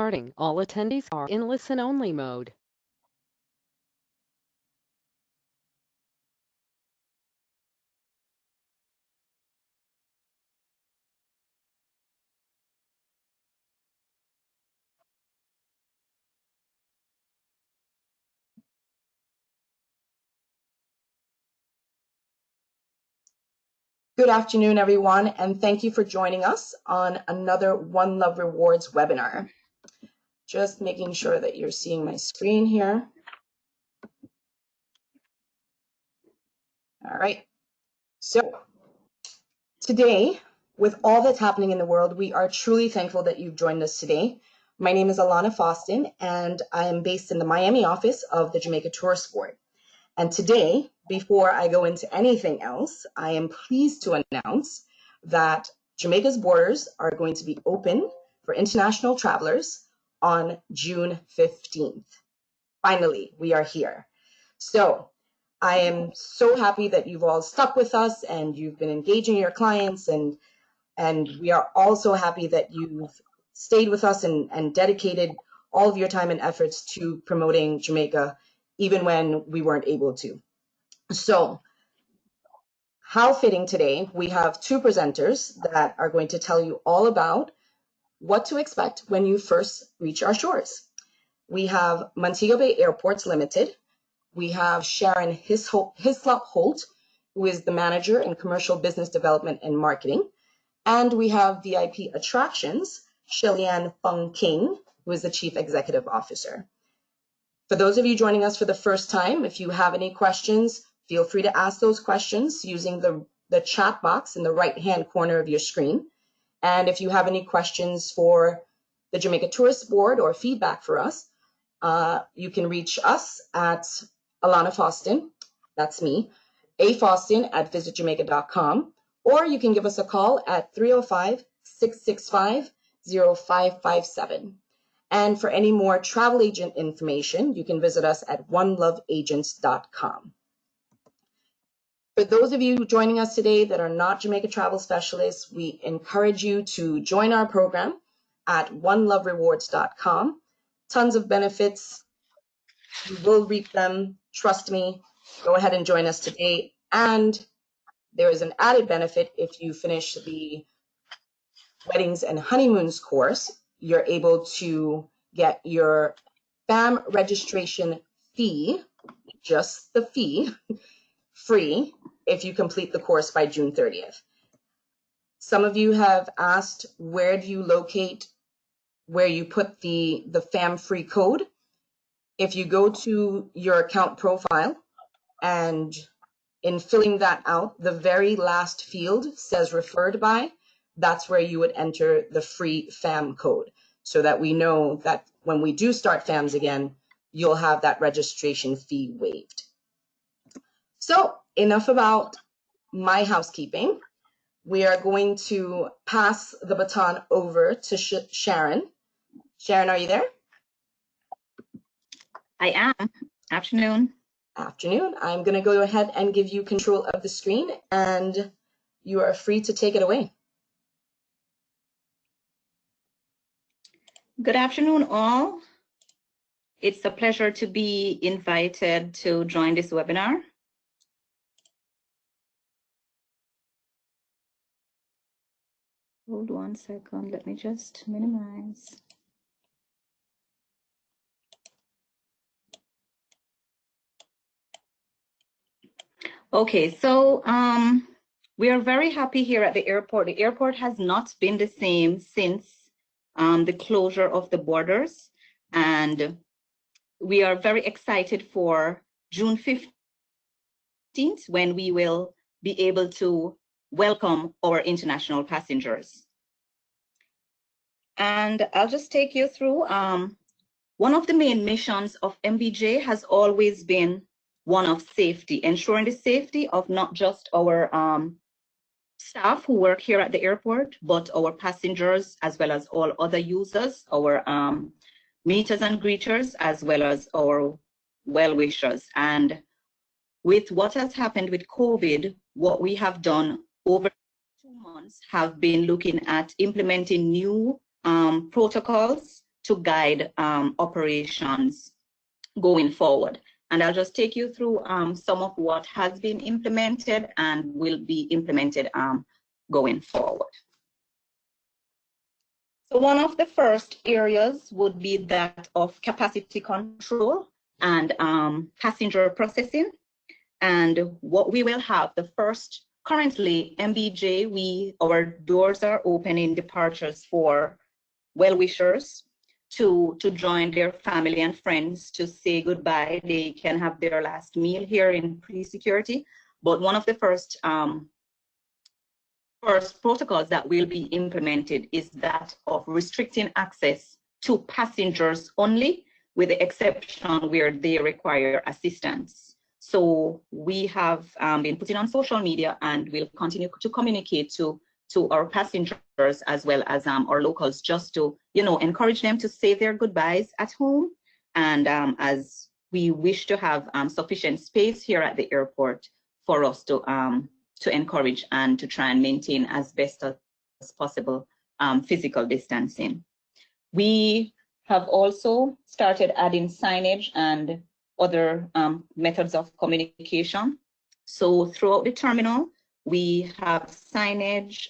starting. All attendees are in listen-only mode. Good afternoon, everyone, and thank you for joining us on another One Love Rewards webinar. Just making sure that you're seeing my screen here. All right. So today, with all that's happening in the world, we are truly thankful that you've joined us today. My name is Alana Foston, and I am based in the Miami office of the Jamaica Tourist Board. And today, before I go into anything else, I am pleased to announce that Jamaica's borders are going to be open for international travelers on June 15th. Finally, we are here. So I am so happy that you've all stuck with us and you've been engaging your clients, and we are also happy that you've stayed with us and dedicated all of your time and efforts to promoting Jamaica, even when we weren't able to. So how fitting today, we have two presenters that are going to tell you all about what to expect when you first reach our shores. We have Montego Bay Airports Limited. We have Sharon Hislop Holt, who is the manager in commercial business development and marketing. And we have VIP Attractions, Shellyanne Fung King, who is the chief executive officer. For those of you joining us for the first time, if you have any questions, feel free to ask those questions using the chat box in the right-hand corner of your screen. And if you have any questions for the Jamaica Tourist Board or feedback for us, you can reach us at Alana Foston, that's me, afoston@visitjamaica.com, or you can give us a call at 305-665-0557. And for any more travel agent information, you can visit us at oneloveagents.com. For those of you joining us today that are not Jamaica travel specialists, we encourage you to join our program at oneloverewards.com. Tons of benefits. You will reap them. Trust me. Go ahead and join us today. And there is an added benefit if you finish the weddings and honeymoons course. You're able to get your FAM registration fee, just the fee, free if you complete the course by June 30th. Some of you have asked, where do you locate where you put the FAM free code? If you go to your account profile and in filling that out, the very last field says referred by, that's where you would enter the free FAM code so that we know that when we do start FAMs again, you'll have that registration fee waived. So enough about my housekeeping. We are going to pass the baton over to Sharon. Sharon, are you there? I am. Afternoon. Afternoon. I'm going to go ahead and give you control of the screen, and you are free to take it away. Good afternoon, all. It's a pleasure to be invited to join this webinar. Hold 1 second. Let me just minimize. Okay, so we are very happy here at the airport. The airport has not been the same since the closure of the borders, and we are very excited for June 15th when we will be able to welcome our international passengers. And I'll just take you through one of the main missions of MBJ has always been one of safety, ensuring the safety of not just our staff who work here at the airport, but our passengers, as well as all other users, our meeters and greeters, as well as our well-wishers. And with what has happened with COVID, what we have done over 2 months have been looking at implementing new protocols guide operations going forward. And I'll just take you through some of what has been implemented and will be implemented going forward. So one of the first areas would be that of capacity control and passenger processing. And what we will have, the first, currently MBJ, our doors are open in departures for well-wishers to join their family and friends to say goodbye. They can have their last meal here in pre-security. But one of the first protocols that will be implemented is that of restricting access to passengers only, with the exception where they require assistance. So we have been putting on social media and will continue to communicate to our passengers as well as our locals, just to encourage them to say their goodbyes at home. And as we wish to have sufficient space here at the airport for us to encourage and to try and maintain as best as possible physical distancing. We have also started adding signage and other methods of communication. So throughout the terminal, we have signage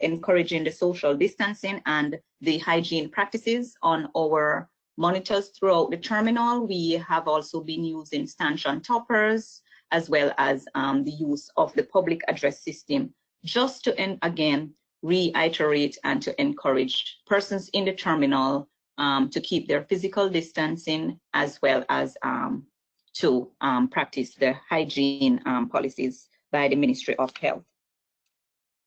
encouraging the social distancing and the hygiene practices on our monitors throughout the terminal. We have also been using stanchion toppers, as well as the use of the public address system, just to, again, reiterate and to encourage persons in the terminal to keep their physical distancing, as well as to practice the hygiene policies by the Ministry of Health.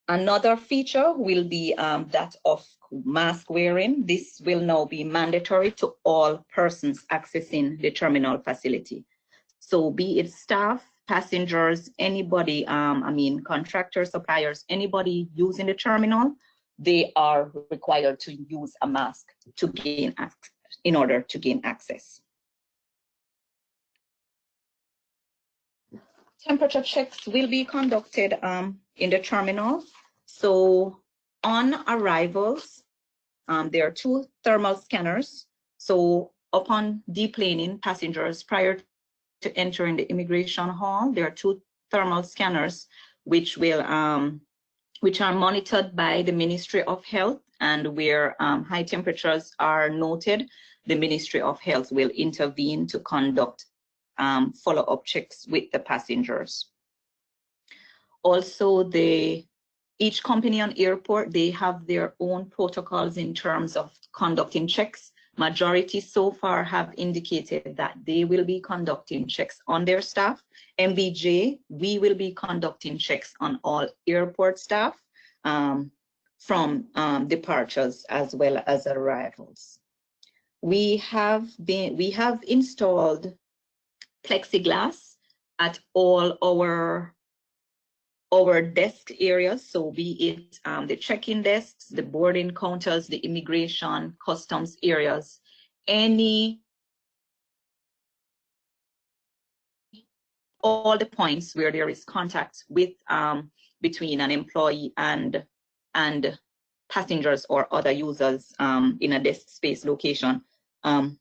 Another feature will be that of mask wearing. This will now be mandatory to all persons accessing the terminal facility. So be it staff, passengers, anybody, contractors, suppliers, anybody using the terminal, they are required to use a mask to gain access, in order to gain access. Temperature checks will be conducted in the terminal. So on arrivals, there are 2 thermal scanners. So upon deplaning passengers prior to entering the immigration hall, there are 2 thermal scanners which are monitored by the Ministry of Health, and where high temperatures are noted, the Ministry of Health will intervene to conduct follow-up checks with the passengers. Also, each company on airport, they have their own protocols in terms of conducting checks. Majority so far have indicated that they will be conducting checks on their staff. MBJ, we will be conducting checks on all airport staff from departures as well as arrivals. We have installed plexiglass at all our desk areas, so be it the check-in desks, the boarding counters, the immigration, customs areas, all the points where there is contact with between an employee and passengers or other users in a desk space location.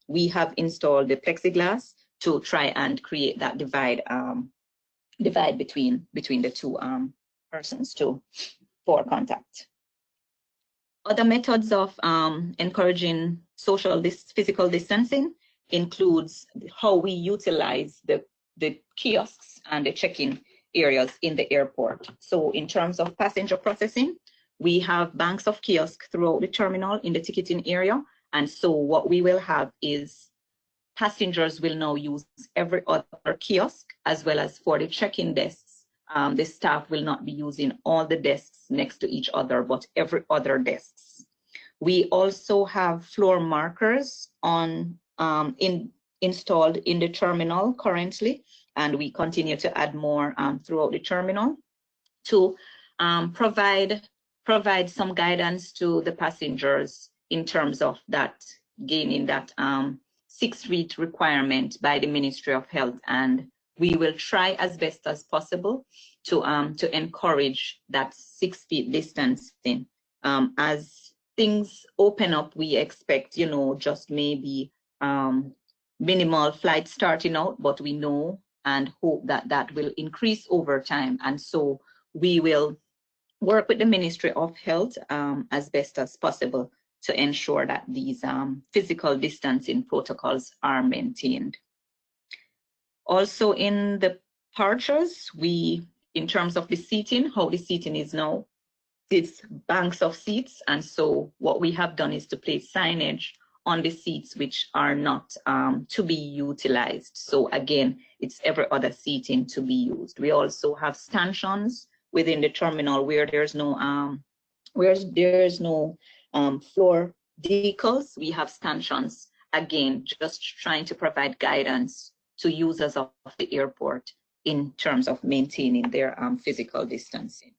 We have installed the plexiglass to try and create that divide between the 2 persons for contact. Other methods of encouraging physical distancing includes how we utilize the kiosks and the check-in areas in the airport. So in terms of passenger processing, we have banks of kiosks throughout the terminal in the ticketing area. And so what we will have is passengers will now use every other kiosk, as well as for the check-in desks. The staff will not be using all the desks next to each other, but every other desks. We also have floor markers installed in the terminal currently, and we continue to add more throughout the terminal to provide some guidance to the passengers in terms of that gaining that 6 feet requirement by the Ministry of Health, and we will try as best as possible to encourage that 6 feet distancing as things open up, we expect, you know, just maybe minimal flights starting out, but we know and hope that that will increase over time. And so we will work with the Ministry of Health as best as possible to ensure that these physical distancing protocols are maintained. Also in the departures, in terms of the seating, how the seating is now, it's banks of seats. And so what we have done is to place signage on the seats which are not to be utilized. So again, it's every other seating to be used. We also have stanchions within the terminal where there's no floor decals. We have stanchions, again, just trying to provide guidance to users of the airport in terms of maintaining their physical distancing.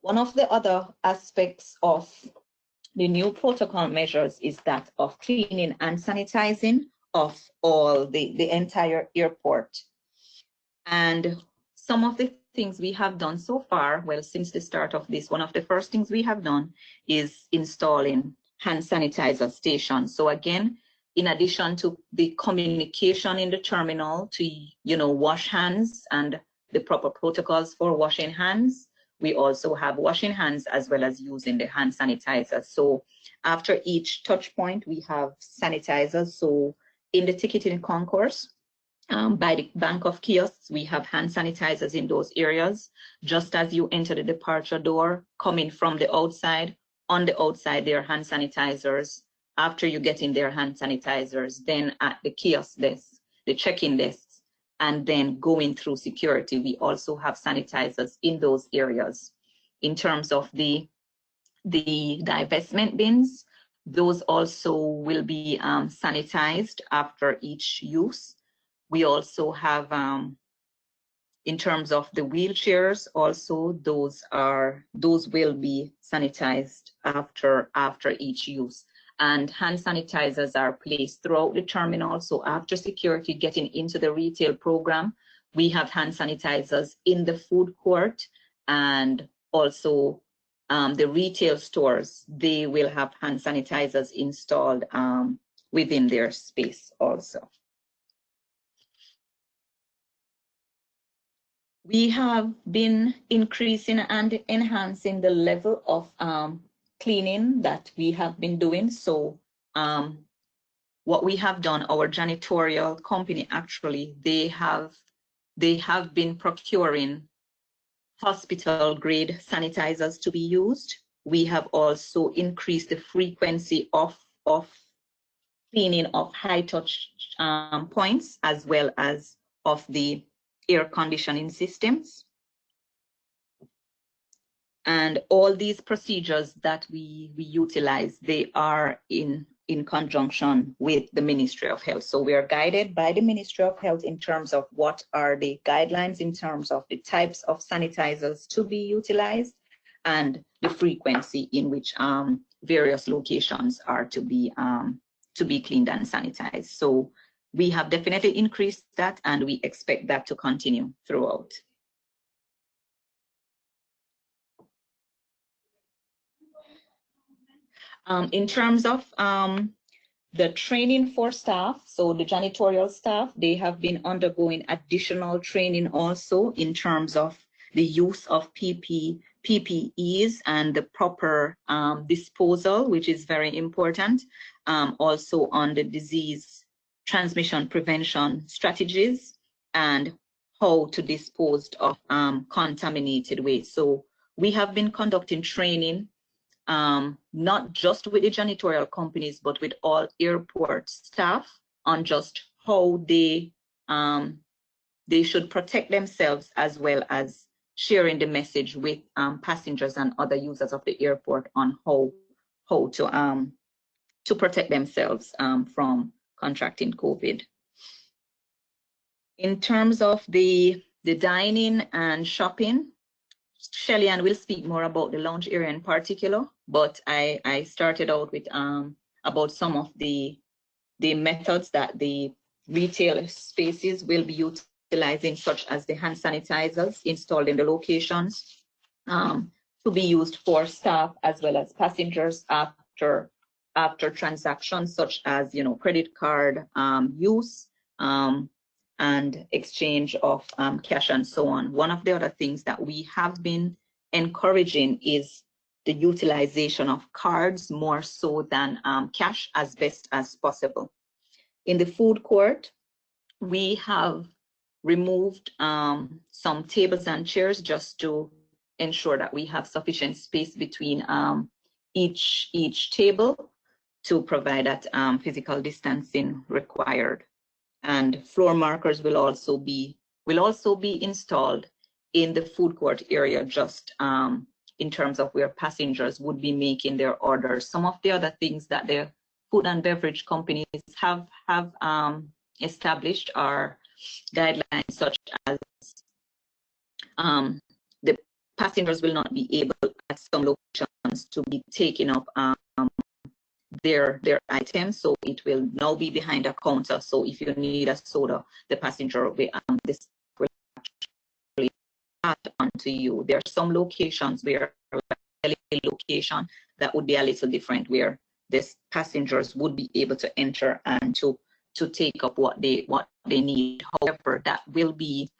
One of the other aspects of the new protocol measures is that of cleaning and sanitizing of all the entire airport. And some of the things we have done so far, well, since the start of this, one of the first things we have done is installing hand sanitizer stations. So again, in addition to the communication in the terminal to, you know, wash hands and the proper protocols for washing hands, we also have washing hands as well as using the hand sanitizer. So after each touch point, we have sanitizers. So in the ticketing concourse, by the bank of kiosks, we have hand sanitizers in those areas. Just as you enter the departure door, coming from the outside, on the outside, there are hand sanitizers. After you get in there, hand sanitizers, then at the kiosk desk, the check-in desks, and then going through security, we also have sanitizers in those areas. In terms of the divestment bins, those also will be sanitized after each use. We also have, in terms of the wheelchairs, also those will be sanitized after each use. And hand sanitizers are placed throughout the terminal. So after security getting into the retail program, we have hand sanitizers in the food court, and also the retail stores, they will have hand sanitizers installed within their space also. We have been increasing and enhancing the level of cleaning that we have been doing. So what we have done, our janitorial company, actually, they have been procuring hospital grade sanitizers to be used. We have also increased the frequency of cleaning of high touch points, as well as of the air conditioning systems. And all these procedures that we utilize, they are in conjunction with the Ministry of Health. So we are guided by the Ministry of Health in terms of what are the guidelines in terms of the types of sanitizers to be utilized and the frequency in which various locations are to be cleaned and sanitized. So we have definitely increased that, and we expect that to continue throughout. In terms of the training for staff, so the janitorial staff, they have been undergoing additional training also in terms of the use of PPEs and the proper disposal, which is very important. Also on the disease transmission prevention strategies and how to dispose of contaminated waste. So we have been conducting training not just with the janitorial companies, but with all airport staff on just how they should protect themselves, as well as sharing the message with passengers and other users of the airport on how to protect themselves from contracting COVID. In terms of the dining and shopping, Shelly-Ann will speak more about the lounge area in particular, but I started out with about some of the methods that the retail spaces will be utilizing, such as the hand sanitizers installed in the locations, to be used for staff as well as passengers after transactions such as credit card use and exchange of cash and so on. One of the other things that we have been encouraging is the utilization of cards more so than cash as best as possible. In the food court, we have removed some tables and chairs just to ensure that we have sufficient space between each table to provide that physical distancing required. And floor markers will also be installed in the food court area, just in terms of where passengers would be making their orders. Some of the other things that the food and beverage companies have established are guidelines such as the passengers will not be able at some locations to be taking up their items, so it will now be behind a counter. So if you need a soda, the passenger will this will actually add onto you. There are some locations where location that would be a little different, where this passengers would be able to enter and to take up what they need. However, that will be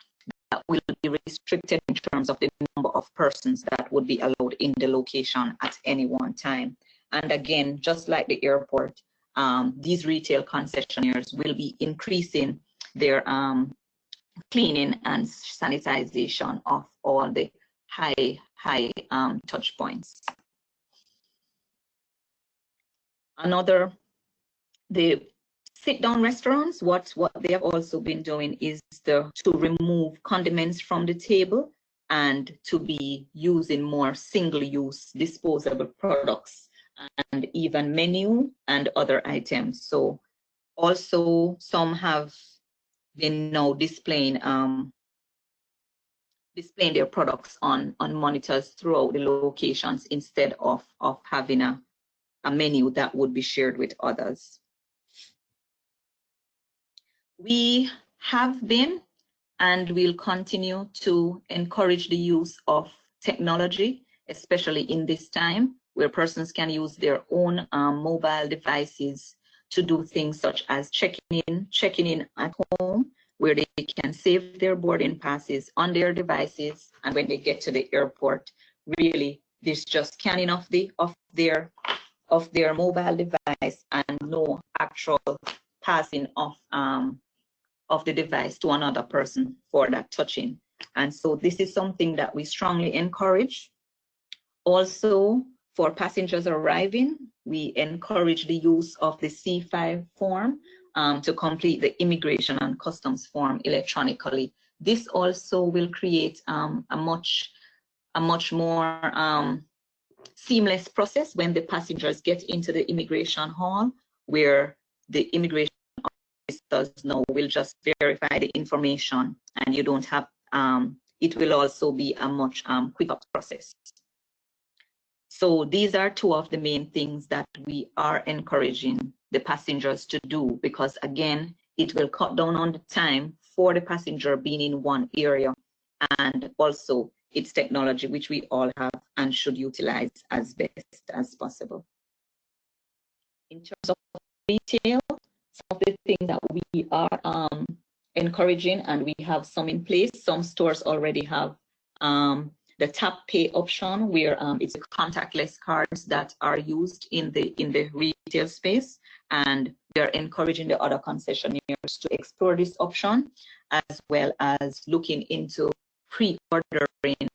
restricted in terms of the number of persons that would be allowed in the location at any one time. And again, just like the airport, these retail concessionaires will be increasing their cleaning and sanitization of all the high touch points. The sit-down restaurants, what they have also been doing is to remove condiments from the table and to be using more single-use disposable products and even menu and other items. So also some have been now displaying their products on monitors throughout the locations instead of having a menu that would be shared with others. We have been and will continue to encourage the use of technology, especially in this time where persons can use their own mobile devices to do things such as checking in at home, where they can save their boarding passes on their devices, and when they get to the airport, really there's just scanning of their mobile device and no actual passing of the device to another person for that touching. And so this is something that we strongly encourage. Also, for passengers arriving, we encourage the use of the C5 form to complete the immigration and customs form electronically. This also will create a much more seamless process when the passengers get into the immigration hall, where the immigration officers now will just verify the information, and you don't have it will also be a much quicker process. So these are two of the main things that we are encouraging the passengers to do, because again, it will cut down on the time for the passenger being in one area, and also it's technology which we all have and should utilize as best as possible. In terms of retail, some of the things that we are encouraging, and we have some in place. Some stores already have the tap pay option, where it's contactless cards that are used in the retail space, and we are encouraging the other concessionaires to explore this option, as well as looking into pre-ordering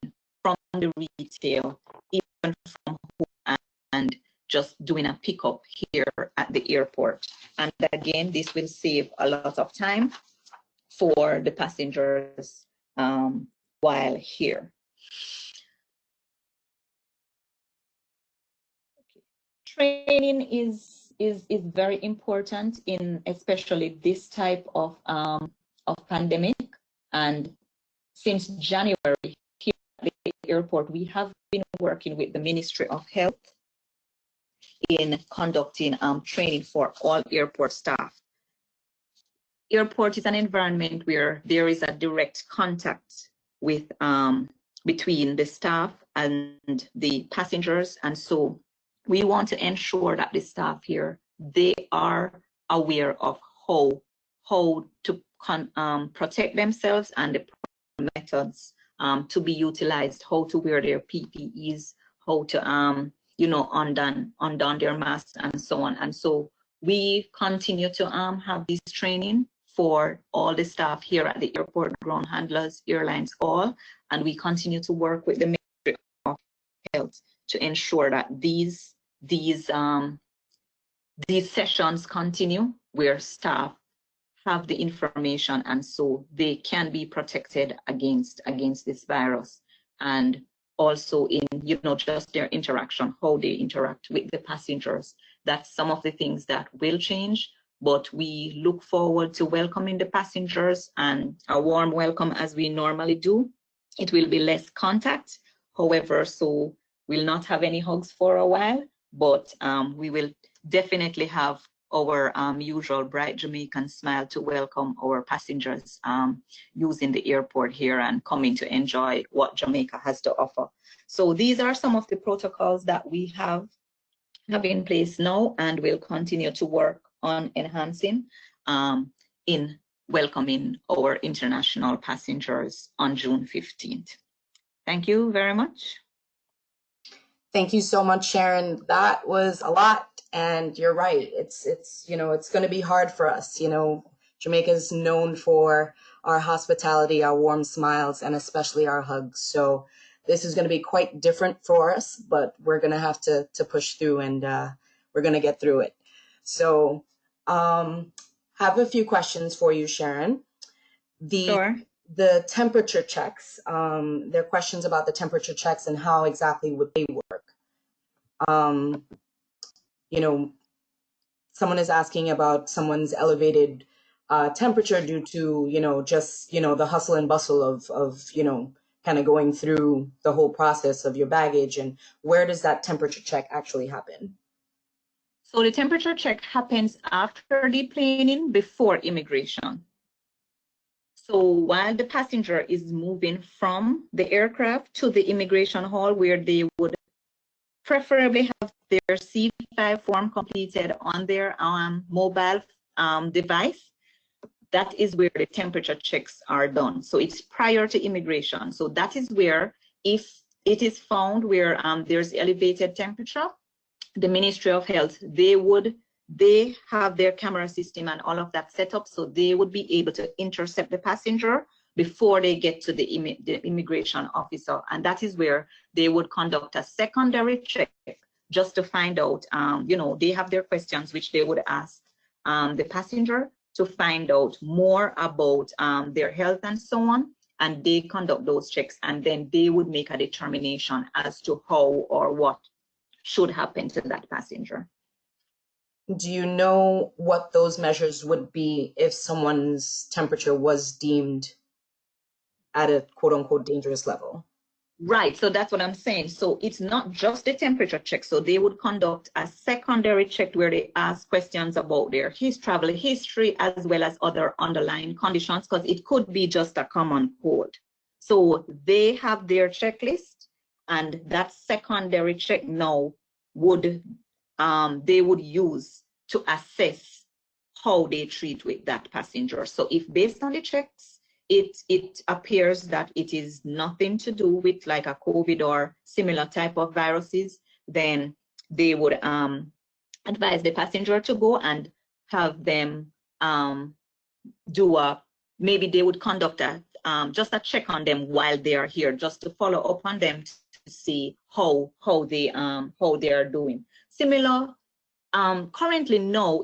from the retail, even from home, and just doing a pickup here at the airport. And again, this will save a lot of time for the passengers while here. Training is very important in especially this type of pandemic. And since January here at the airport, we have been working with the Ministry of Health in conducting training for all airport staff. Airport is an environment where there is a direct contact with between the staff and the passengers. And so we want to ensure that the staff here, they are aware of how to protect themselves and the methods to be utilized, how to wear their PPEs, how to undone their masks and so on. And so we continue to have this training for all the staff here at the airport, ground handlers, airlines, all, and we continue to work with the Ministry of Health to ensure that these sessions continue where staff have the information and so they can be protected against this virus, and also in just their interaction, how they interact with the passengers. That's some of the things that will change, but we look forward to welcoming the passengers and a warm welcome as we normally do. It will be less contact, however, so we'll not have any hugs for a while, but we will definitely have our usual bright Jamaican smile to welcome our passengers using the airport here and coming to enjoy what Jamaica has to offer. So these are some of the protocols that we have in place now, and we'll continue to work on enhancing in welcoming our international passengers on June 15th. Thank you very much. Thank you so much, Sharon. That was a lot. And you're right. It's going to be hard for us. Jamaica is known for our hospitality, our warm smiles, and especially our hugs. So this is going to be quite different for us, but we're going to have to push through, and we're going to get through it. So have a few questions for you, Sharon. Sure. The temperature checks, there are questions about the temperature checks and how exactly would they work. Someone is asking about someone's elevated temperature due to, just, the hustle and bustle of kind of going through the whole process of your baggage, and where does that temperature check actually happen? So the temperature check happens after deplaning, before immigration. So while the passenger is moving from the aircraft to the immigration hall, where they would preferably have their C5 form completed on their mobile device, that is where the temperature checks are done. So it's prior to immigration. So that is where, if it is found where there's elevated temperature, the Ministry of Health, they have their camera system and all of that set up, so they would be able to intercept the passenger before they get to the immigration officer. And that is where they would conduct a secondary check just to find out, they have their questions which they would ask the passenger to find out more about their health and so on. And they conduct those checks, and then they would make a determination as to how or what should happen to that passenger. Do you know what those measures would be if someone's temperature was deemed at a quote unquote dangerous level? Right, so that's what I'm saying. So it's not just the temperature check. So they would conduct a secondary check where they ask questions about their travel history as well as other underlying conditions, because it could be just a common cold. So they have their checklist, and that secondary check now would they would use to assess how they treat with that passenger. So if based on the checks, it appears that it is nothing to do with like a COVID or similar type of viruses, then they would advise the passenger to go and have them maybe they would conduct just a check on them while they are here, just to follow up on them to see how they are doing. Similar, currently now,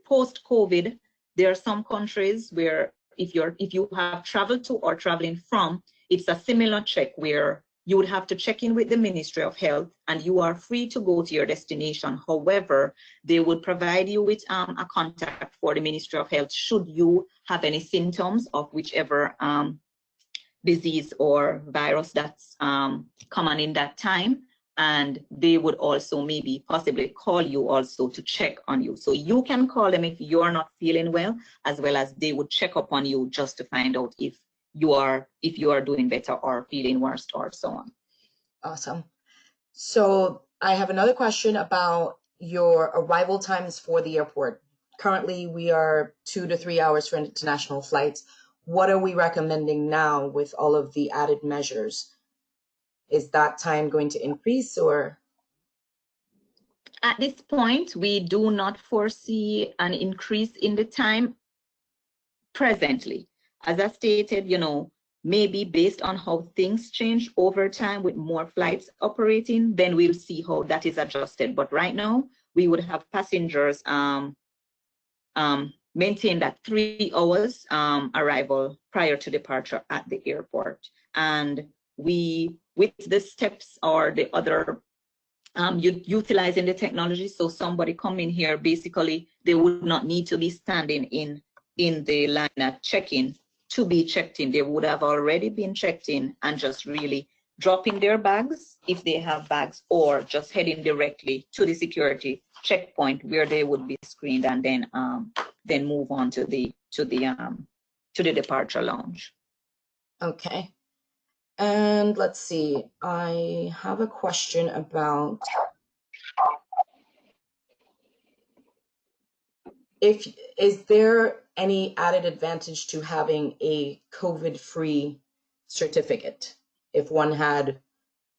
post-COVID, there are some countries where if you have traveled to or traveling from, it's a similar check where you would have to check in with the Ministry of Health, and you are free to go to your destination. However, they would provide you with a contact for the Ministry of Health should you have any symptoms of whichever disease or virus that's common in that time. And they would also maybe possibly call you also to check on you. So you can call them if you're not feeling well, as well as they would check up on you just to find out if you are doing better or feeling worse or so on. Awesome. So I have another question about your arrival times for the airport. Currently, we are 2 to 3 hours for international flights. What are we recommending now with all of the added measures? Is that time going to increase or? At this point, we do not foresee an increase in the time presently. As I stated, maybe based on how things change over time with more flights operating, then we'll see how that is adjusted. But right now, we would have passengers maintain that 3 hours arrival prior to departure at the airport. And we, with the steps or the other utilizing the technology, so somebody coming here, basically, they would not need to be standing in the line at check-in to be checked in. They would have already been checked in and just really dropping their bags if they have bags, or just heading directly to the security checkpoint where they would be screened, and then move on to the departure lounge. Okay. And let's see, I have a question about is there any added advantage to having a COVID-free certificate? If one had,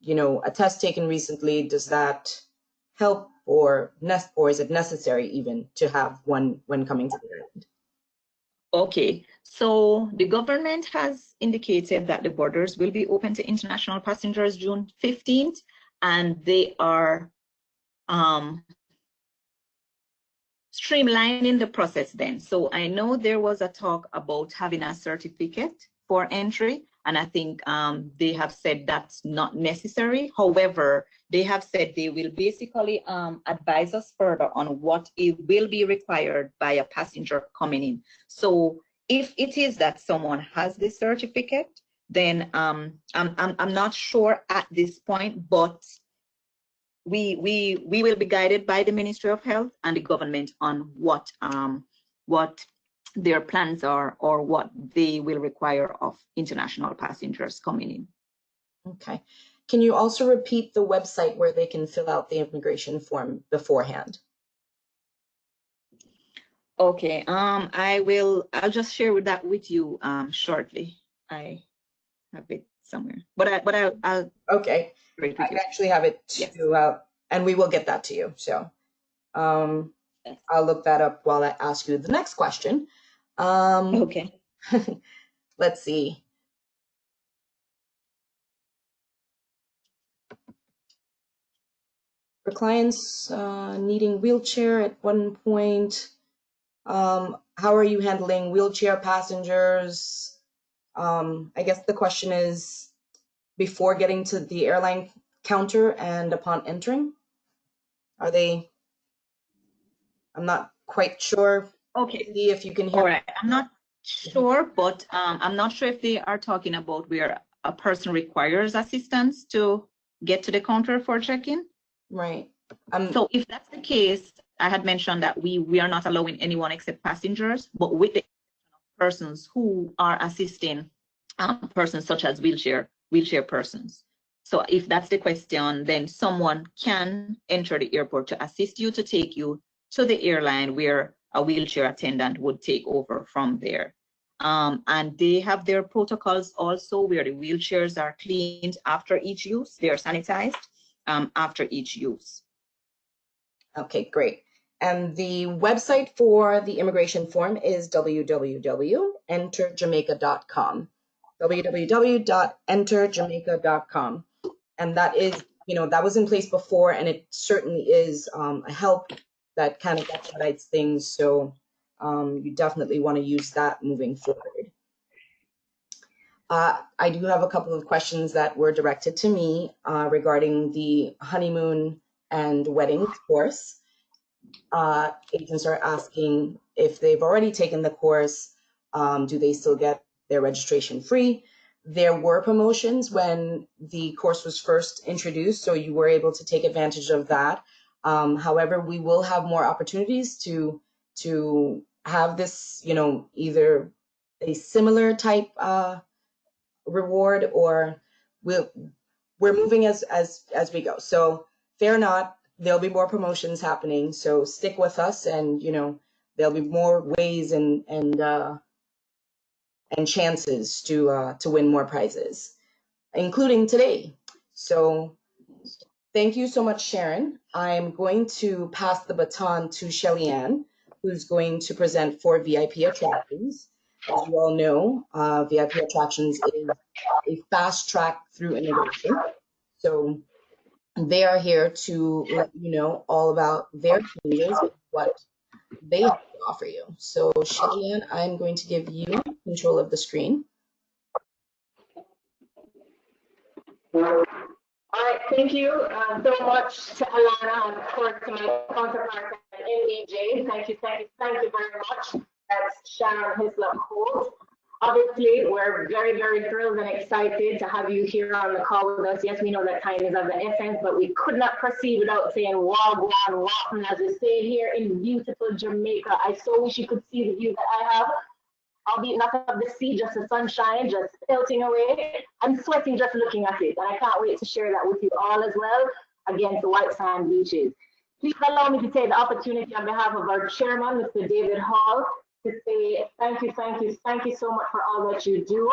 a test taken recently, does that help or is it necessary even to have one when coming to the island? Okay, so the government has indicated that the borders will be open to international passengers June 15th, and they are streamlining the process then. So I know there was a talk about having a certificate for entry, and I think they have said that's not necessary. However, they have said they will basically advise us further on what it will be required by a passenger coming in. So if it is that someone has this certificate, then I'm not sure at this point, but we will be guided by the Ministry of Health and the government on what their plans are, or what they will require of international passengers coming in. Okay. Can you also repeat the website where they can fill out the immigration form beforehand? Okay. I'll just share that with you shortly. I have it somewhere, but I'll okay. I actually have it too, yes. And we will get that to you. So yes. I'll look that up while I ask you the next question. Okay. Let's see. For clients needing wheelchair at one point, how are you handling wheelchair passengers? I guess the question is before getting to the airline counter and upon entering? I'm not quite sure. Okay. If you can hear. All right. I'm not sure, but I'm not sure if they are talking about where a person requires assistance to get to the counter for check-in. Right. So if that's the case, I had mentioned that we are not allowing anyone except passengers, but with the persons who are assisting persons such as wheelchair persons. So if that's the question, then someone can enter the airport to assist you, to take you to the airline where a wheelchair attendant would take over from there. And they have their protocols also, where the wheelchairs are cleaned after each use. They are sanitized after each use. Okay, great. And the website for the immigration form is www.enterjamaica.com. www.enterjamaica.com. And that is, that was in place before, and it certainly is a help that kind of expedites things. So you definitely want to use that moving forward. I do have a couple of questions that were directed to me regarding the honeymoon and wedding course. Agents are asking if they've already taken the course, do they still get their registration free? There were promotions when the course was first introduced, so you were able to take advantage of that. However, we will have more opportunities to have this, either a similar type reward, or we're moving as we go. So fear not, there'll be more promotions happening. So stick with us, and there'll be more ways and chances to win more prizes, including today. So thank you so much, Sharon. I'm going to pass the baton to Shelly Ann, who's going to present 4 VIP attractions. As you all know, VIP attractions is a fast track through innovation. So they are here to let you know all about their changes, what they have to offer you. So Shelly Ann, I'm going to give you control of the screen. All right, thank you so much to Alana and of course to my counterpart at MBJ. Thank you very much. That's Sharon Hislop Holt. Obviously, we're very, very thrilled and excited to have you here on the call with us. Yes, we know that time is of the essence, but we could not proceed without saying wagwan wappen, as we say here in beautiful Jamaica. I so wish you could see the view that I have. Albeit not of the sea, just the sunshine, just pelting away. I'm sweating just looking at it, and I can't wait to share that with you all as well against the white sand beaches. Please allow me to take the opportunity on behalf of our chairman, Mr. David Hall, to say thank you so much for all that you do,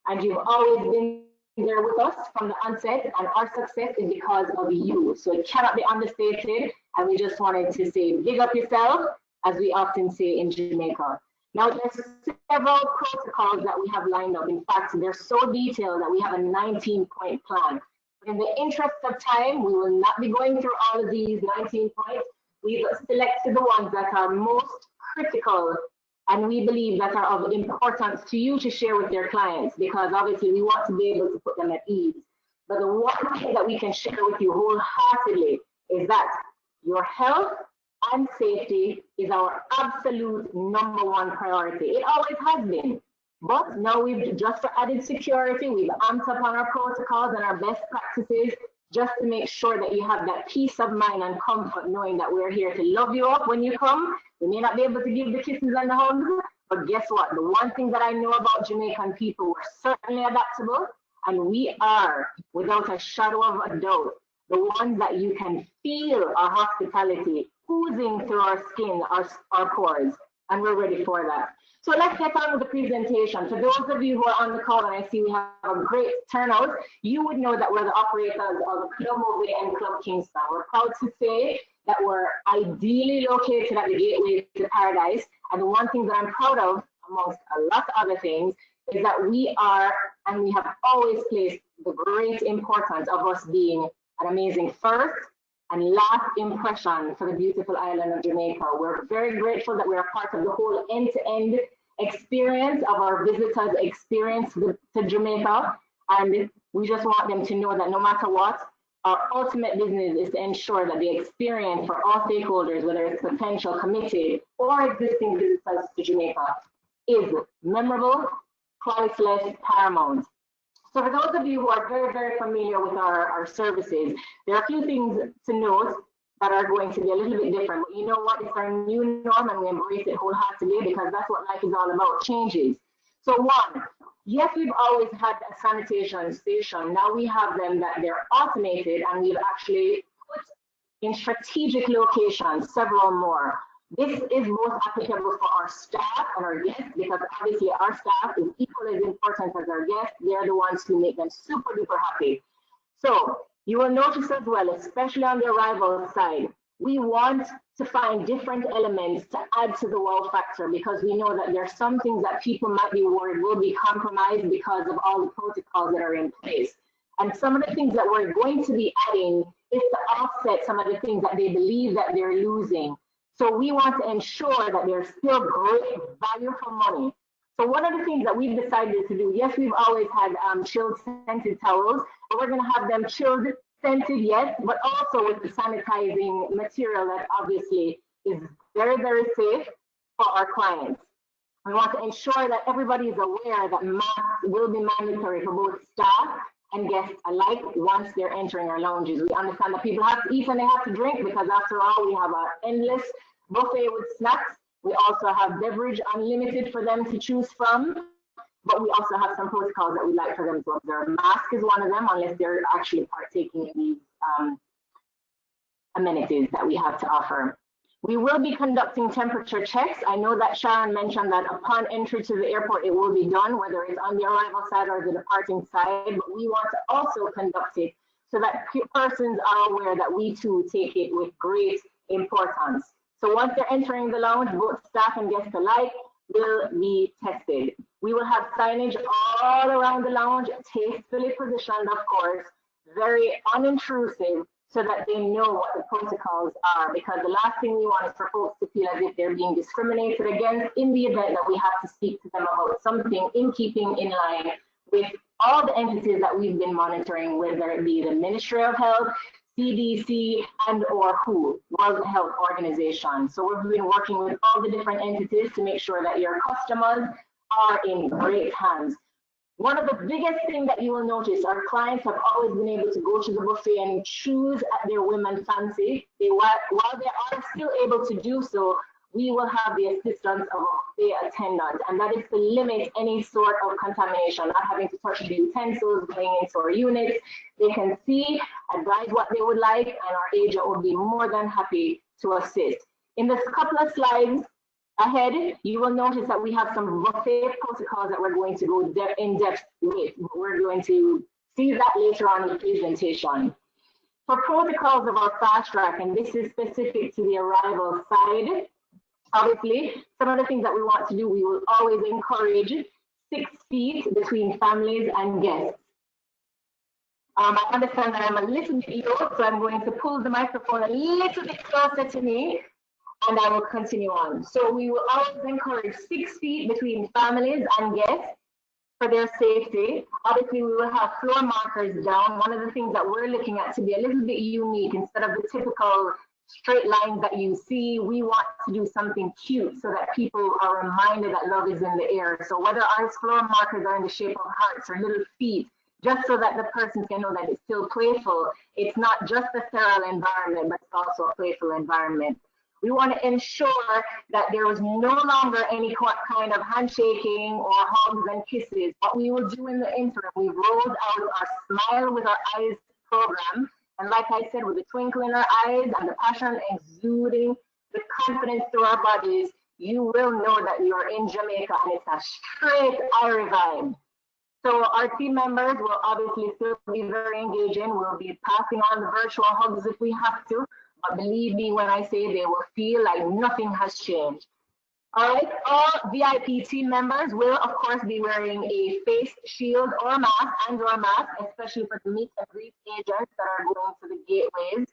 and you've always been there with us from the onset, and our success is because of you. So it cannot be understated, and we just wanted to say big up yourself, as we often say in Jamaica. Now, there's several protocols that we have lined up. In fact, they're so detailed that we have a 19-point plan. But in the interest of time, we will not be going through all of these 19 points. We've selected the ones that are most critical and we believe that are of importance to you to share with your clients, because obviously we want to be able to put them at ease. But the one thing that we can share with you wholeheartedly is that your health and safety is our absolute #1 priority. It always has been. But now we've, just for added security, we've amped up on our protocols and our best practices just to make sure that you have that peace of mind and comfort knowing that we're here to love you up when you come. We may not be able to give the kisses and the hugs, but guess what? The one thing that I know about Jamaican people, we're certainly adaptable, and we are, without a shadow of a doubt, the ones that you can feel our hospitality oozing through our skin, our pores, and we're ready for that. So let's get on with the presentation. For those of you who are on the call, and I see we have a great turnout, you would know that we're the operators of Club Move and Club Kingston. We're proud to say that we're ideally located at the gateway to paradise. And the one thing that I'm proud of, amongst a lot of other things, is that we are, and we have always placed the great importance of us being an amazing first and last impression for the beautiful island of Jamaica. We're very grateful that we're a part of the whole end-to-end experience of our visitors' experience to Jamaica. And we just want them to know that no matter what, our ultimate business is to ensure that the experience for all stakeholders, whether it's potential, committed, or existing visitors to Jamaica, is memorable, priceless, paramount. So for those of you who are very, very familiar with our services, there are a few things to note that are going to be a little bit different. But you know what? It's our new norm, and we embrace it wholeheartedly because that's what life is all about, changes. So one, yes, we've always had a sanitation station. Now we have them that they're automated, and we've actually put in strategic locations several more. This is both applicable for our staff and our guests, because obviously our staff is equally as important as our guests. They're the ones who make them super duper happy. So you will notice as well, especially on the arrival side, we want to find different elements to add to the wow factor, because we know that there are some things that people might be worried will be compromised because of all the protocols that are in place. And some of the things that we're going to be adding is to offset some of the things that they believe that they're losing. So we want to ensure that there's still great value for money. So one of the things that we've decided to do, yes, we've always had chilled scented towels, but we're going to have them chilled scented, yes, but also with the sanitizing material that obviously is very, very safe for our clients. We want to ensure that everybody is aware that masks will be mandatory for both staff and guests alike once they're entering our lounges. We understand that people have to eat and they have to drink, because after all, we have an endless buffet with snacks. We also have beverage unlimited for them to choose from. but we also have some protocols that we'd like for them to observe. Mask is one of them, unless they're actually partaking in these amenities that we have to offer. We will be conducting temperature checks. I know that Sharon mentioned that upon entry to the airport, it will be done, whether it's on the arrival side or the departing side, but we want to also conduct it so that persons are aware that we too take it with great importance. So once they're entering the lounge, both staff and guests alike will be tested. We will have signage all around the lounge, tastefully positioned, of course, very unintrusive, so that they know what the protocols are, because the last thing we want is for folks to feel as if they're being discriminated against in the event that we have to speak to them about something in keeping in line with all the entities that we've been monitoring, whether it be the Ministry of Health, CDC, and or WHO, World Health Organization. So we've been working with all the different entities to make sure that your customers are in great hands. One of the biggest things that you will notice, our clients have always been able to go to the buffet and choose at their whim and fancy. While they are still able to do so, we will have the assistance of a buffet attendant, and that is to limit any sort of contamination, not having to touch the utensils, going into our units. They can see, advise what they would like, and our agent will be more than happy to assist. In this couple of slides ahead, you will notice that we have some buffet protocols that we're going to go in depth with. We're going to see that later on in the presentation. For protocols of our fast track, and this is specific to the arrival side, obviously, some of the things that we want to do, we will always encourage 6 feet between families and guests. I understand that I'm a little bit low, so I'm going to pull the microphone a little bit closer to me, and I will continue on. So we will always encourage 6 feet between families and guests for their safety. Obviously, we will have floor markers down. One of the things that we're looking at to be a little bit unique, instead of the typical straight lines that you see, we want to do something cute so that people are reminded that love is in the air. So whether our floor markers are in the shape of hearts or little feet, just so that the person can know that it's still playful. It's not just a sterile environment, but it's also a playful environment. We want to ensure that there is no longer any kind of handshaking or hugs and kisses. What we will do in the interim, we rolled out our Smile with Our Eyes program. And like I said, with the twinkle in our eyes and the passion exuding the confidence through our bodies, you will know that you are in Jamaica, and it's a straight Irie vibe. So our team members will obviously still be very engaging. We'll be passing on the virtual hugs if we have to. But believe me when I say they will feel like nothing has changed. All right, all VIP team members will, of course, be wearing a face shield or mask, especially for the meet and greet agents that are going to the gateways.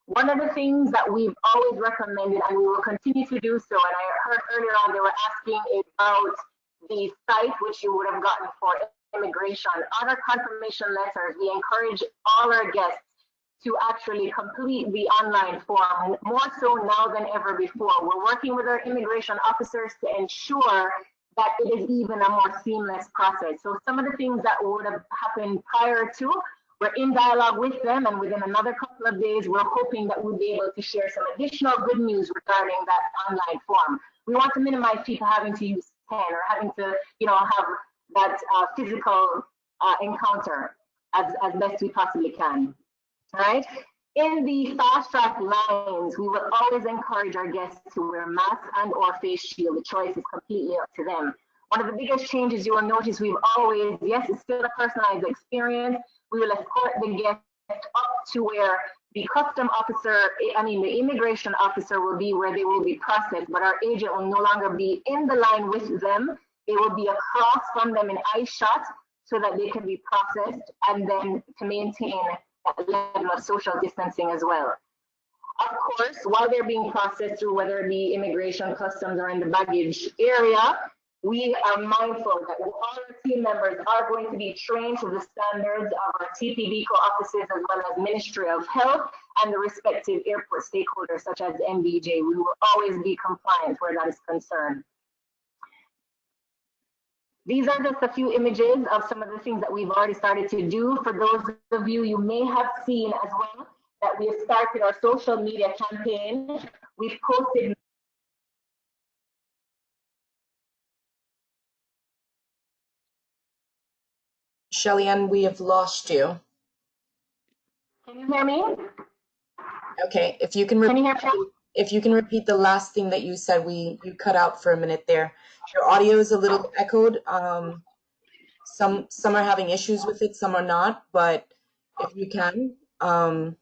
One of the things that we've always recommended, and we will continue to do so, and I heard earlier on they were asking about the site, which you would have gotten for immigration. Other confirmation letters, we encourage all our guests to actually complete the online form, more so now than ever before. We're working with our immigration officers to ensure that it is even a more seamless process. So some of the things that would have happened prior to, we're in dialogue with them, and within another couple of days, we're hoping that we'll be able to share some additional good news regarding that online form. We want to minimize people having to use pen or having to, have that physical encounter as best we possibly can. Right? In the fast track lines, we will always encourage our guests to wear masks and or face shield. The choice is completely up to them. One of the biggest changes you will notice, we've always, yes, it's still a personalized experience. We will escort the guest up to where the custom officer, the immigration officer will be where they will be processed, but our agent will no longer be in the line with them. They will be across from them in eye shot so that they can be processed, and then to maintain that level of social distancing as well. Of course, while they're being processed through whether it be immigration, customs, or in the baggage area, we are mindful that all our team members are going to be trained to the standards of our TPVCO offices, as well as Ministry of Health and the respective airport stakeholders such as MBJ. We will always be compliant where that is concerned. These are just a few images of some of the things that we've already started to do. For those of you may have seen as well that we have started our social media campaign. We've posted Shelly-Ann, we have lost you. Can you hear me? Okay, if you can Can you hear me? if you can repeat the last thing that you said, you cut out for a minute there. Your audio is a little echoed. Some are having issues with it, some are not, but if you can. All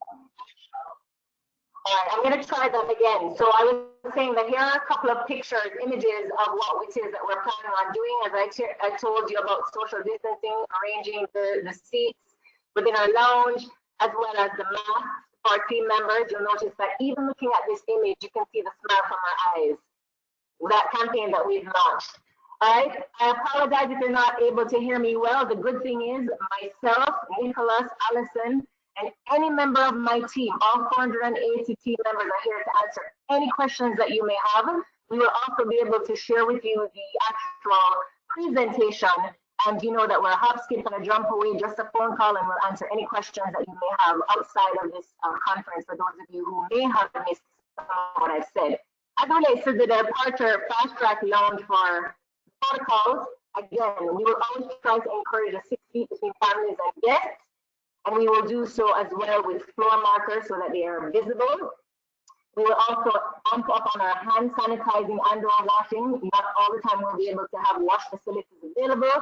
right, I'm going to try that again. So I was saying that here are a couple of pictures, images of what it is that we're planning on doing. As I told you about social distancing, arranging the seats within our lounge, as well as the masks for our team members. You'll notice that even looking at this image, you can see the smile from our eyes. That campaign that we've launched. All right, I apologize if you're not able to hear me well. The good thing is myself, Nicholas, Allison, and any member of my team, all 480 team members are here to answer any questions that you may have. We will also be able to share with you the actual presentation, and you know that we're a hop, skip, and a jump away, just a phone call, and we'll answer any questions that you may have outside of this conference for those of you who may have missed what I've said. As it relates to the departure fast track lounge for protocols, again, we will always try to encourage a 6 feet between families and guests, and we will do so as well with floor markers so that they are visible. We will also amp up on our hand sanitizing and or washing. Not all the time we'll be able to have wash facilities available,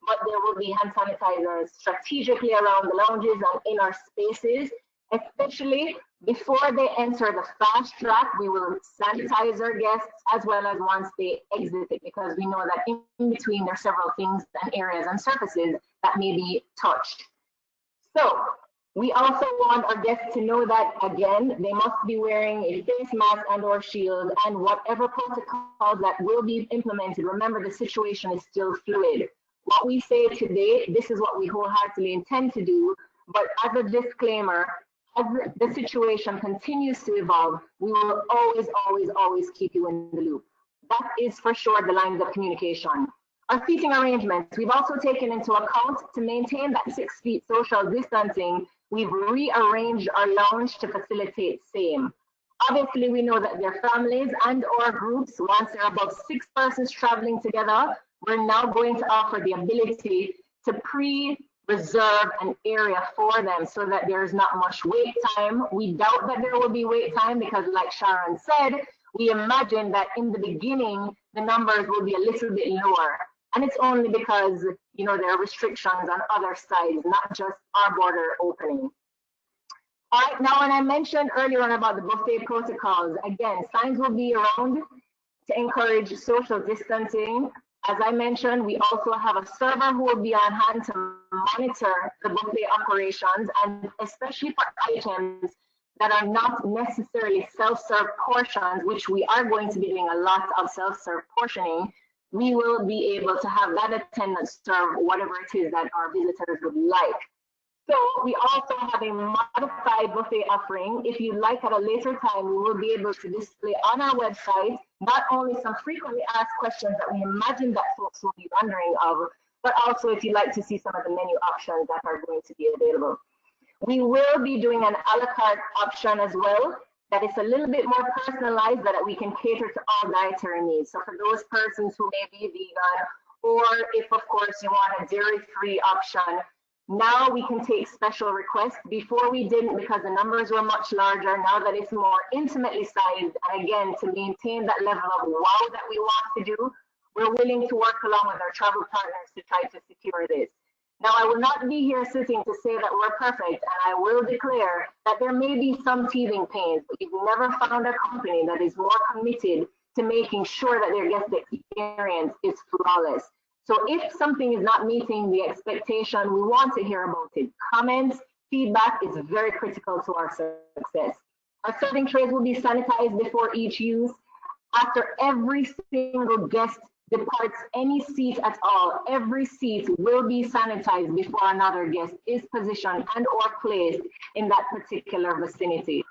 but there will be hand sanitizers strategically around the lounges and in our spaces, especially before they enter the fast track. We will sanitize our guests as well as once they exit it, because we know that in between there are several things and areas and surfaces that may be touched. So we also want our guests to know that, again, they must be wearing a face mask and or shield, and whatever protocols that will be implemented. Remember, the situation is still fluid. What we say today, this is what we wholeheartedly intend to do, but as a disclaimer, as the situation continues to evolve, we will always keep you in the loop. That is for sure the lines of communication. Our seating arrangements, we've also taken into account to maintain that 6 feet social distancing. We've rearranged our lounge to facilitate same. Obviously, we know that their families and or groups, once there are about 6 persons traveling together, we're now going to offer the ability to pre-reserve an area for them so that there's not much wait time. We doubt that there will be wait time because, like Sharon said, we imagine that in the beginning, the numbers will be a little bit lower. And it's only because, you know, there are restrictions on other sides, not just our border opening. All right, now when I mentioned earlier on about the buffet protocols, again, signs will be around to encourage social distancing. As I mentioned, we also have a server who will be on hand to monitor the buffet operations, and especially for items that are not necessarily self-serve portions, which we are going to be doing a lot of self-serve portioning. We will be able to have that attendant serve whatever it is that our visitors would like. So we also have a modified buffet offering. If you'd like at a later time, we will be able to display on our website not only some frequently asked questions that we imagine that folks will be wondering of, but also if you'd like to see some of the menu options that are going to be available. We will be doing an a la carte option as well, that is a little bit more personalized, that we can cater to all dietary needs. So for those persons who may be vegan, or if of course you want a dairy-free option, now we can take special requests. Before we didn't, because the numbers were much larger. Now that it's more intimately sized, and again, to maintain that level of wow that we want to do, we're willing to work along with our travel partners to try to secure this. Now, I will not be here sitting to say that we're perfect, and I will declare that there may be some teething pains, but you've never found a company that is more committed to making sure that their guest experience is flawless. So if something is not meeting the expectation, we want to hear about it. Comments, feedback is very critical to our success. Our serving trays will be sanitized before each use. After every single guest departs any seat at all, every seat will be sanitized before another guest is positioned and or placed in that particular vicinity.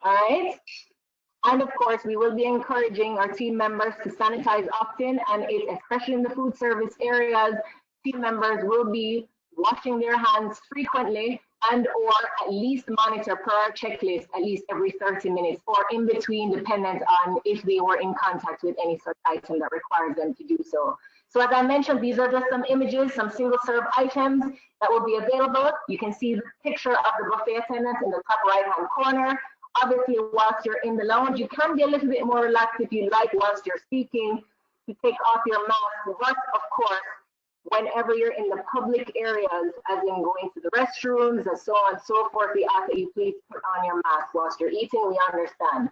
All right? And of course, we will be encouraging our team members to sanitize often, and especially in the food service areas, team members will be washing their hands frequently and or at least monitor per our checklist at least every 30 minutes or in between, dependent on if they were in contact with any such item that requires them to do so. So as I mentioned, these are just some images, some single serve items that will be available. You can see the picture of the buffet attendant in the top right-hand corner. Obviously, whilst you're in the lounge, you can be a little bit more relaxed if you like whilst you're speaking to take off your mask. But of course, whenever you're in the public areas, as in going to the restrooms and so on and so forth, we ask that you please put on your mask whilst you're eating. We understand.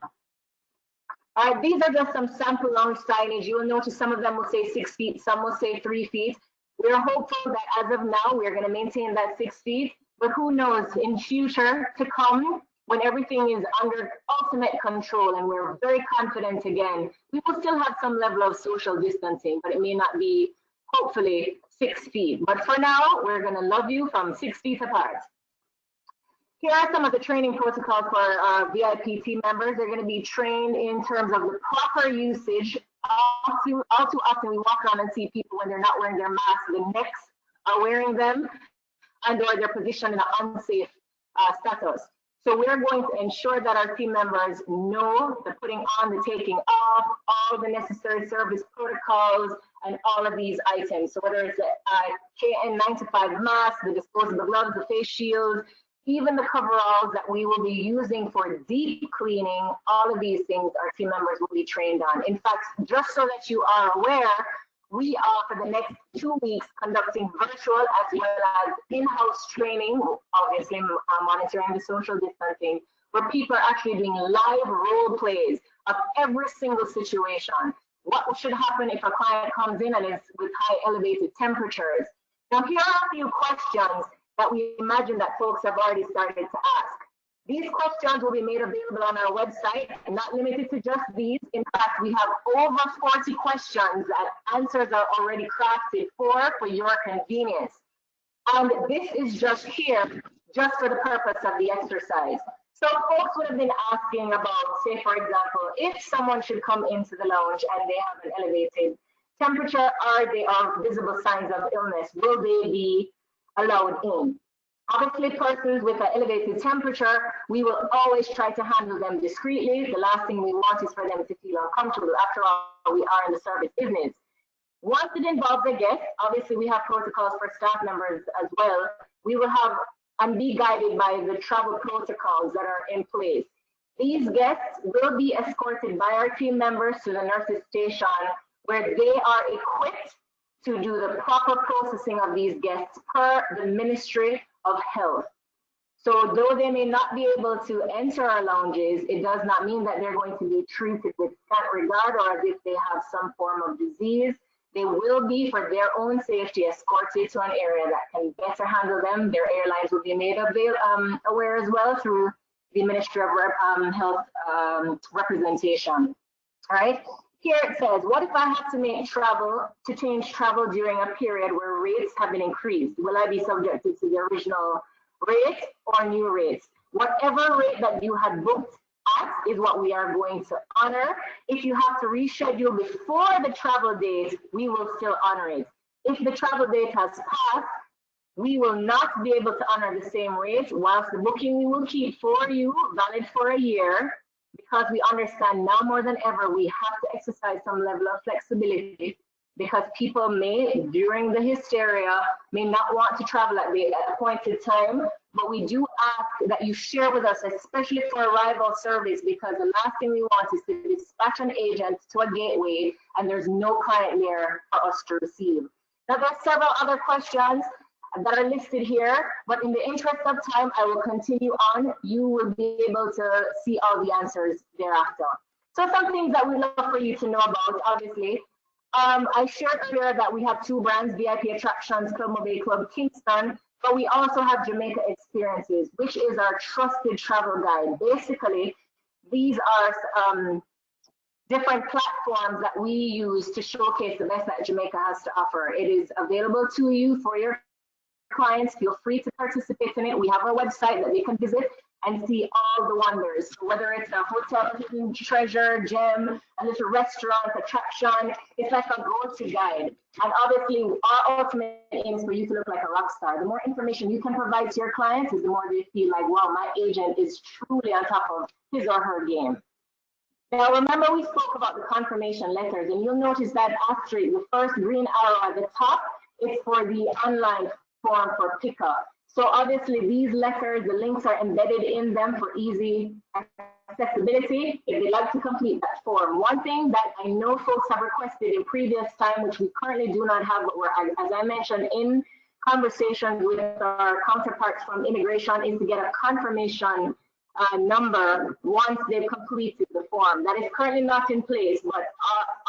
All right, these are just some sample lounge signage. You will notice some of them will say 6 feet, some will say 3 feet. We're hopeful that as of now, we're going to maintain that 6 feet, but who knows, in future to come, when everything is under ultimate control and we're very confident again, we will still have some level of social distancing, but it may not be, hopefully, 6 feet. But for now, we're going to love you from 6 feet apart. Here are some of the training protocols for VIP team members. They're going to be trained in terms of the proper usage. All too often we walk around and see people when they're not wearing their masks, the necks are wearing them, and or they're positioned in an unsafe status. So we're going to ensure that our team members know the putting on, the taking off, all the necessary service protocols, and all of these items. So whether it's a KN95 mask, the disposable gloves, the face shields, even the coveralls that we will be using for deep cleaning, all of these things our team members will be trained on. In fact, just so that you are aware, we are for the next 2 weeks conducting virtual as well as in-house training, obviously monitoring the social distancing, where people are actually doing live role plays of every single situation. What should happen if a client comes in and is with high elevated temperatures? Now, here are a few questions that we imagine that folks have already started to ask. These questions will be made available on our website, and not limited to just these. In fact, we have over 40 questions that answers are already crafted for your convenience. And this is just here, just for the purpose of the exercise. So folks would have been asking about, say, for example, if someone should come into the lounge and they have an elevated temperature or they are visible signs of illness, will they be allowed in? Obviously, persons with an elevated temperature, we will always try to handle them discreetly. The last thing we want is for them to feel uncomfortable. After all, we are in the service business. Once it involves a guest, obviously we have protocols for staff members as well. We will have and be guided by the travel protocols that are in place. These guests will be escorted by our team members to the nurses' station, where they are equipped to do the proper processing of these guests per the Ministry of Health. So though they may not be able to enter our lounges, it does not mean that they're going to be treated with scant regard or as if they have some form of disease. They will be, for their own safety, escorted to an area that can better handle them. Their airlines will be made aware as well through the Ministry of Health representation. All right. Here it says, what if I have to change travel during a period where rates have been increased? Will I be subjected to the original rate or new rates? Whatever rate that you had booked at is what we are going to honor. If you have to reschedule before the travel date, we will still honor it. If the travel date has passed, we will not be able to honor the same rate, whilst the booking we will keep for you valid for a year, because we understand now more than ever we have to exercise some level of flexibility, because people may, during the hysteria, may not want to travel at the appointed time. But we do ask that you share with us, especially for arrival service, because the last thing we want is to dispatch an agent to a gateway and there's no client there for us to receive. Now, there are several other questions that are listed here, but in the interest of time, I will continue on. You will be able to see all the answers thereafter. So some things that we love for you to know about, obviously. I shared earlier that we have 2 brands, VIP Attractions, Club Mobile Club Kingston, but we also have Jamaica Experiences, which is our trusted travel guide. Basically, these are different platforms that we use to showcase the best that Jamaica has to offer. It is available to you for your clients. Feel free to participate in it. We have our website that they can visit, and see all the wonders. So whether it's a hotel hidden treasure, gem, a little restaurant, attraction, it's like a go-to guide. And obviously, our ultimate aim is for you to look like a rock star. The more information you can provide to your clients is the more they feel like, wow, my agent is truly on top of his or her game. Now, remember we spoke about the confirmation letters, and you'll notice that asterisk, the first green arrow at the top, is for the online form for pickup. So obviously these letters, the links are embedded in them for easy accessibility if they'd like to complete that form. One thing that I know folks have requested in previous time, which we currently do not have, but we're, as I mentioned, in conversations with our counterparts from immigration, is to get a confirmation number once they've completed the form. That is currently not in place, but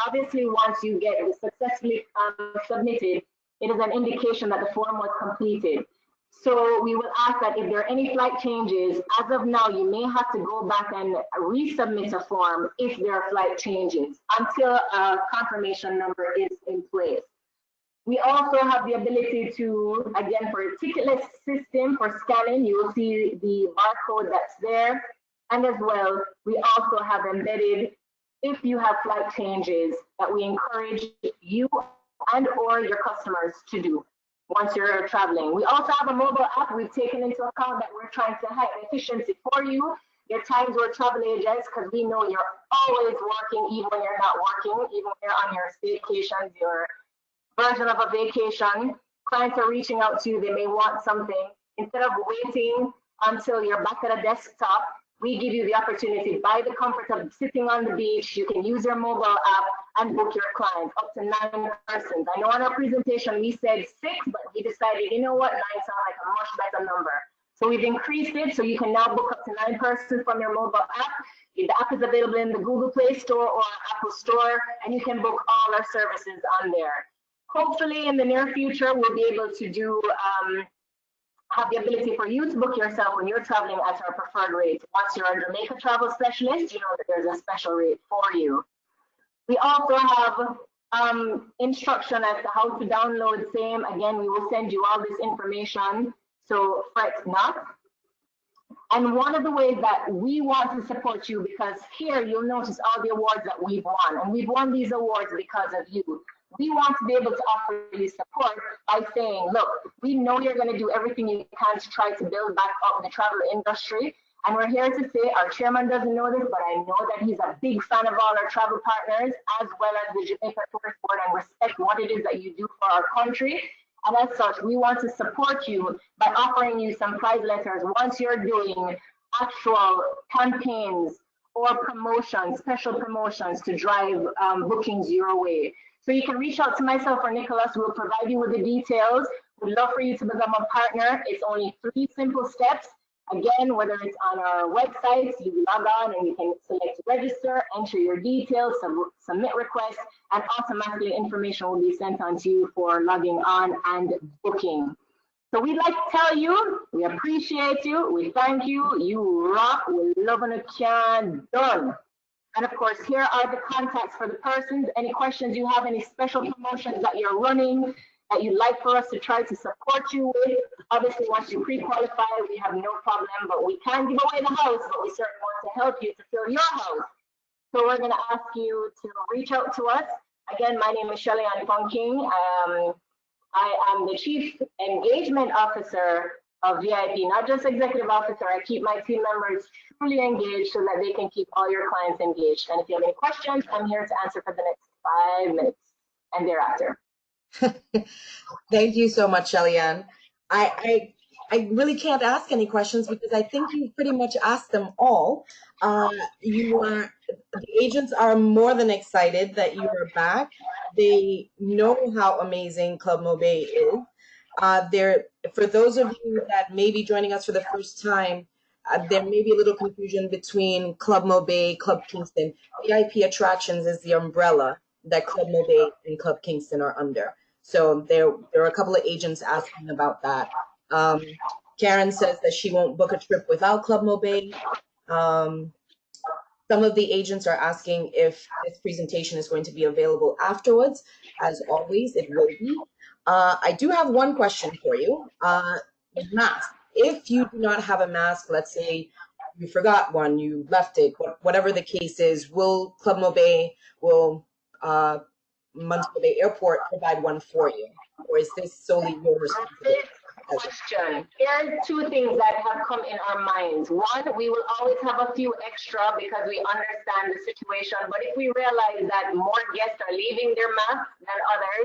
obviously once you get it successfully submitted, it is an indication that the form was completed. So we will ask that if there are any flight changes, as of now, you may have to go back and resubmit a form if there are flight changes until a confirmation number is in place. We also have the ability to, again, for a ticketless system for scanning, you will see the barcode that's there. And as well, we also have embedded, if you have flight changes, that we encourage you and or your customers to do once you're traveling. We also have a mobile app we've taken into account that we're trying to have efficiency for you. There are times where travel agents, because we know you're always working, even when you're not working, even when you're on your staycations, your version of a vacation, clients are reaching out to you, they may want something. Instead of waiting until you're back at a desktop, we give you the opportunity, by the comfort of sitting on the beach, you can use your mobile app and book your client up to 9 persons. I know on our presentation we said 6, but we decided, you know what, 9 sounds like a much better number. So we've increased it, so you can now book up to 9 persons from your mobile app. The app is available in the Google Play Store or Apple Store, and you can book all our services on there. Hopefully in the near future, we'll be able to do have the ability for you to book yourself when you're traveling at our preferred rate. Once you're a Jamaica travel specialist, you know that there's a special rate for you. We also have instruction as to how to download same. Again, we will send you all this information, so fret not. And one of the ways that we want to support you, because here you'll notice all the awards that we've won, and we've won these awards because of you. We want to be able to offer you support by saying, look, we know you're going to do everything you can to try to build back up the travel industry. And we're here to say, our chairman doesn't know this, but I know that he's a big fan of all our travel partners, as well as the Jamaica Tourist Board, and respect what it is that you do for our country. And as such, we want to support you by offering you some prize letters once you're doing actual campaigns or promotions, special promotions to drive bookings your way. So you can reach out to myself or Nicholas. We'll provide you with the details. We'd love for you to become a partner. It's only 3 simple steps. Again, whether it's on our website, you log on and you can select register, enter your details, submit requests, and automatically information will be sent on to you for logging on and booking. So we'd like to tell you, we appreciate you, we thank you, you rock, we love and can done. And of course, here are the contacts for the persons. Any questions you have, any special promotions that you're running that you'd like for us to try to support you with. Obviously, once you pre-qualify, we have no problem, but we can't give away the house, but we certainly want to help you to fill your house. So we're going to ask you to reach out to us. Again, my name is Shelly Ann Funking. I am the Chief Engagement Officer of VIP, not just Executive Officer. I keep my team members truly engaged so that they can keep all your clients engaged. And if you have any questions, I'm here to answer for the next 5 minutes and thereafter. Thank you so much, Shelly Ann. I really can't ask any questions because I think you pretty much asked them all. The agents are more than excited that you are back. They know how amazing Club MoBay is. For those of you that may be joining us for the first time, there may be a little confusion between Club MoBay, Club Kingston. VIP Attractions is the umbrella that Club MoBay and Club Kingston are under. So there are a couple of agents asking about that. Karen says that she won't book a trip without Club MoBay. Some of the agents are asking if this presentation is going to be available afterwards. As always, it will be. I do have one question for you. Matt, if you do not have a mask, let's say you forgot one, you left it, whatever the case is, will Club Mobe, will Montego Bay Airport provide one for you? Or is this solely your responsibility? Question. Here are two things that have come in our minds. One, we will always have a few extra because we understand the situation. But if we realize that more guests are leaving their masks than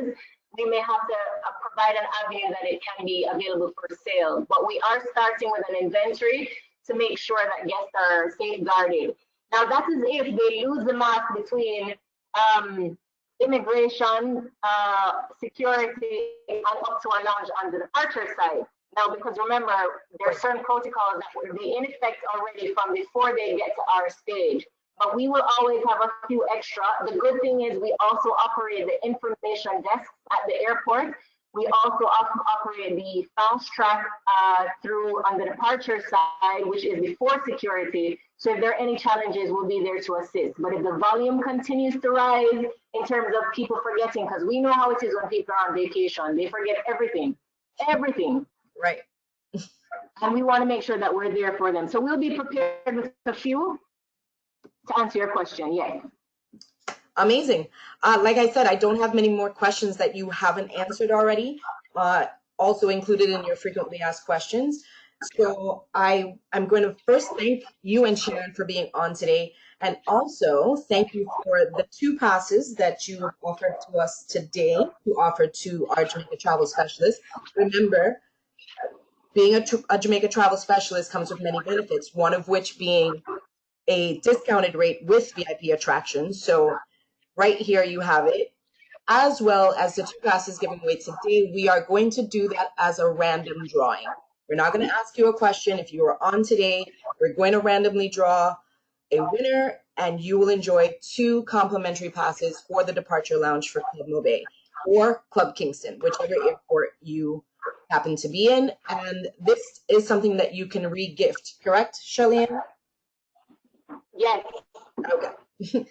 others, we may have to provide an avenue that it can be available for sale. But we are starting with an inventory to make sure that guests are safeguarded. Now, that is if they lose the mask between immigration, security, and up to our lounge on the departure side. Now, because remember, there are certain protocols that will be in effect already from before they get to our stage. But we will always have a few extra. The good thing is we also operate the information desks at the airport. We also operate the fast track through on the departure side, which is before security. So if there are any challenges, we'll be there to assist. But if the volume continues to rise in terms of people forgetting, because we know how it is when people are on vacation, they forget everything, everything. Right. And we want to make sure that we're there for them. So we'll be prepared with a few to answer your question. Yes. Amazing. Like I said, I don't have many more questions that you haven't answered already, also included in your frequently asked questions. So I'm going to first thank you and Sharon for being on today, and also thank you for the 2 passes that you offered to us today to offer to our Jamaica travel specialist. Remember, being a Jamaica travel specialist comes with many benefits, one of which being a discounted rate with VIP attractions. So right here you have it, as well as the 2 passes given away today. We are going to do that as a random drawing. We're not going to ask you a question. If you are on today, we're going to randomly draw a winner, and you will enjoy 2 complimentary passes for the departure lounge for Club Mobe or Club Kingston, whichever airport you happen to be in. And this is something that you can re-gift, correct, Charlene? Yes. Okay.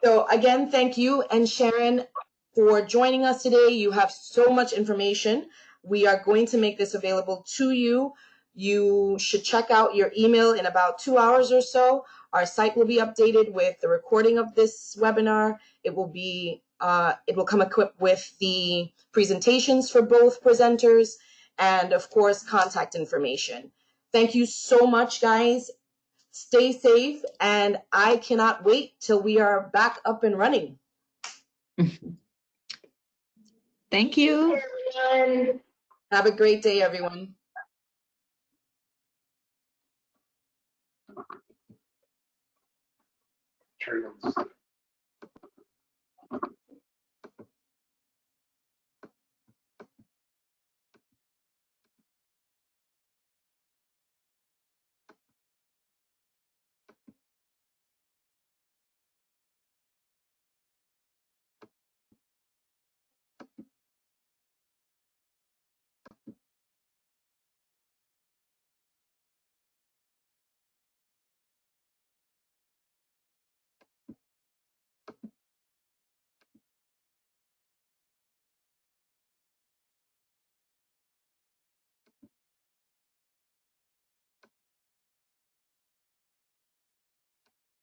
So again, thank you and Sharon for joining us today. You have so much information. We are going to make this available to you. You should check out your email in about 2 hours or so. Our site will be updated with the recording of this webinar. It will come equipped with the presentations for both presenters and, of course, contact information. Thank you so much, guys. Stay safe, and I cannot wait till we are back up and running. Thank you. Have a great day, everyone. Sure.